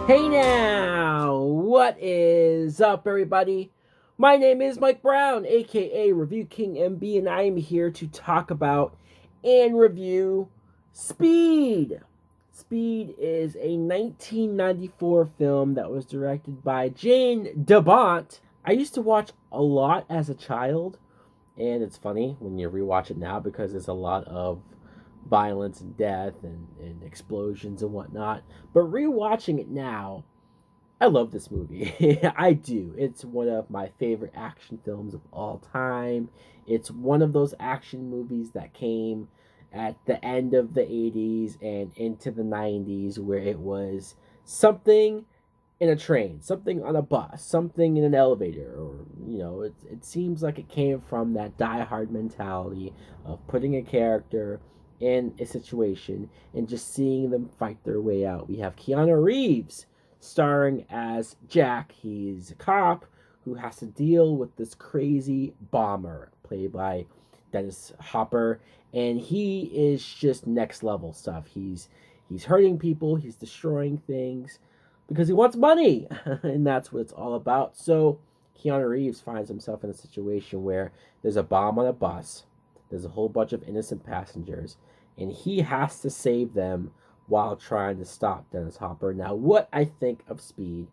Hey now, what is up, everybody? My name is Mike Brown, aka Review King MB, and I am here to talk about and review Speed. Speed is a 1994 film that was directed by Jane DeBont. I used to watch a lot as a child, and it's funny when you rewatch it now because there's a lot of violence and death and explosions and whatnot. But rewatching it now, I love this movie. I do. It's one of my favorite action films of all time. It's one of those action movies that came at the end of the 80s and into the 90s where it was something in a train, something on a bus, something in an elevator, or it seems like it came from that die-hard mentality of putting a character in a situation and just seeing them fight their way out. We have Keanu Reeves starring as Jack. He's a cop who has to deal with this crazy bomber played by Dennis Hopper, and he is just next level stuff. He's hurting people, he's destroying things because he wants money, and that's what it's all about. So Keanu Reeves finds himself in a situation where there's a bomb on a bus, there's a whole bunch of innocent passengers, and he has to save them while trying to stop Dennis Hopper. Now, what I think of Speed,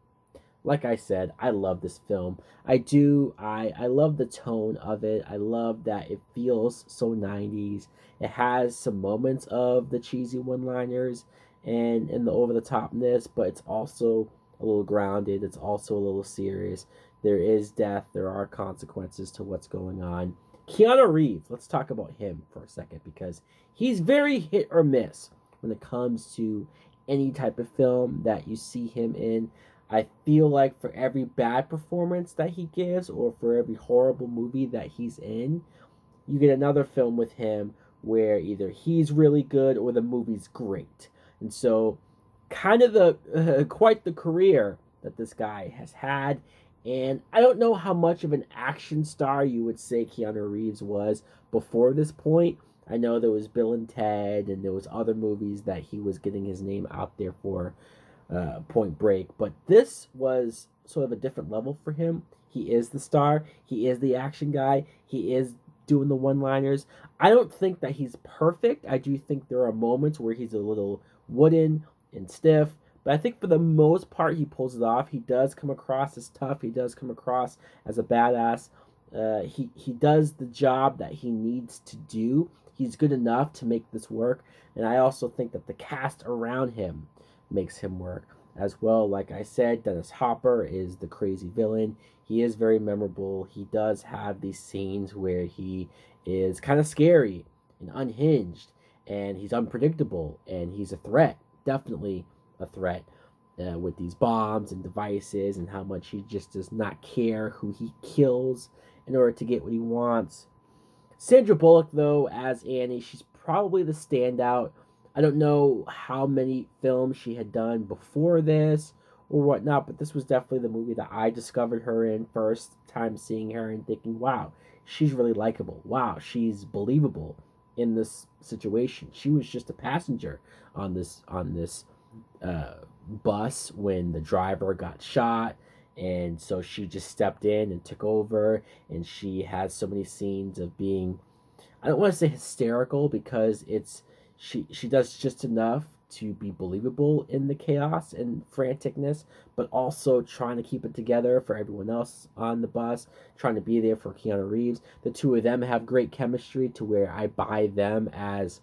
like I said, I love this film. I do. I love the tone of it. I love that it feels so 90s. It has some moments of the cheesy one-liners and the over-the-topness, but it's also a little grounded. It's also a little serious. There is death. There are consequences to what's going on. Keanu Reeves, let's talk about him for a second because he's very hit or miss when it comes to any type of film that you see him in. I feel like for every bad performance that he gives or for every horrible movie that he's in, you get another film with him where either he's really good or the movie's great. And so kind of the quite the career that this guy has had. And I don't know how much of an action star you would say Keanu Reeves was before this point. I know there was Bill and Ted, and there was other movies that he was getting his name out there for, Point Break. But this was sort of a different level for him. He is the star. He is the action guy. He is doing the one-liners. I don't think that he's perfect. I do think there are moments where he's a little wooden and stiff. But I think for the most part, he pulls it off. He does come across as tough. He does come across as a badass. He does the job that he needs to do. He's good enough to make this work. And I also think that the cast around him makes him work as well. Like I said, Dennis Hopper is the crazy villain. He is very memorable. He does have these scenes where he is kind of scary and unhinged, and he's unpredictable, and he's a threat. Definitely a threat with these bombs and devices, and how much he just does not care who he kills in order to get what he wants. Sandra Bullock, though, as Annie, she's probably the standout. I don't know how many films she had done before this or whatnot, but this was definitely the movie that I discovered her in first time seeing her and thinking, wow, she's really likable. Wow, she's believable in this situation. She was just a passenger on this bus when the driver got shot, and so she just stepped in and took over, and she has so many scenes of being, I don't want to say hysterical because she does just enough to be believable in the chaos and franticness, but also trying to keep it together for everyone else on the bus, trying to be there for Keanu Reeves. The two of them have great chemistry to where I buy them as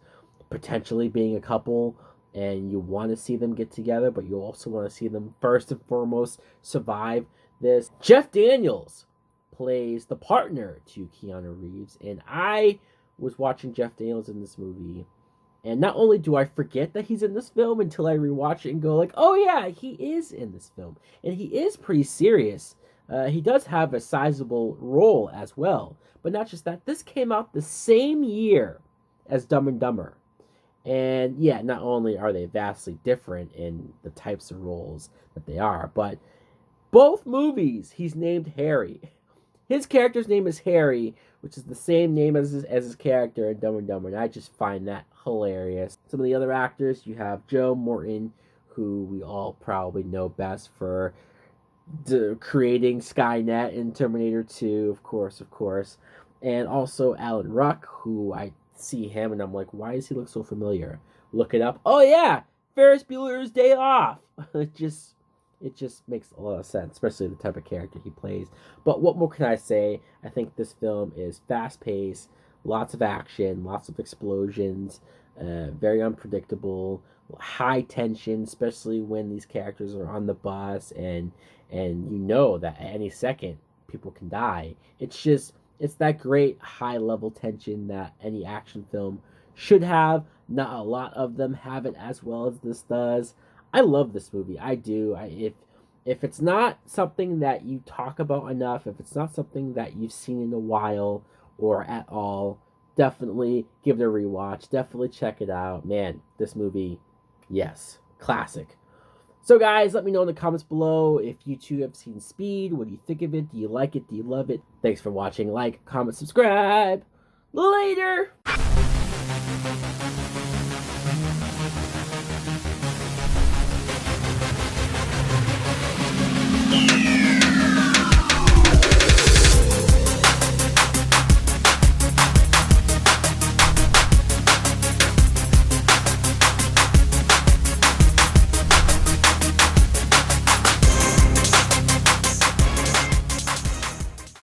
potentially being a couple, and you want to see them get together, but you also want to see them first and foremost survive this. Jeff Daniels plays the partner to Keanu Reeves, and I was watching Jeff Daniels in this movie, and not only do I forget that he's in this film until I rewatch it and go like, oh yeah, he is in this film, and he is pretty serious. He does have a sizable role as well, but not just that. This came out the same year as Dumb and Dumber. And yeah, not only are they vastly different in the types of roles that they are, but both movies he's named Harry. His character's name is Harry, which is the same name as his character in Dumb and Dumber, and I just find that hilarious. Some of the other actors, you have Joe Morton, who we all probably know best for creating Skynet in Terminator 2, of course. And also Alan Ruck, who I see him and I'm like, why does he look so familiar? Look it up. Oh yeah, Ferris Bueller's Day Off. it just makes a lot of sense, especially the type of character he plays. But what more can I say? I think this film is fast paced, lots of action, lots of explosions, very unpredictable, high tension, especially when these characters are on the bus and you know that at any second people can die. It's that great high level tension that any action film should have. Not a lot of them have it as well as this does. I love this movie. I do. If it's not something that you talk about enough, if it's not something that you've seen in a while or at all, definitely give it a rewatch. Definitely check it out. Man, this movie, yes, classic. So guys, let me know in the comments below if you too have seen Speed. What do you think of it? Do you like it? Do you love it? Thanks for watching. Like, comment, subscribe. Later!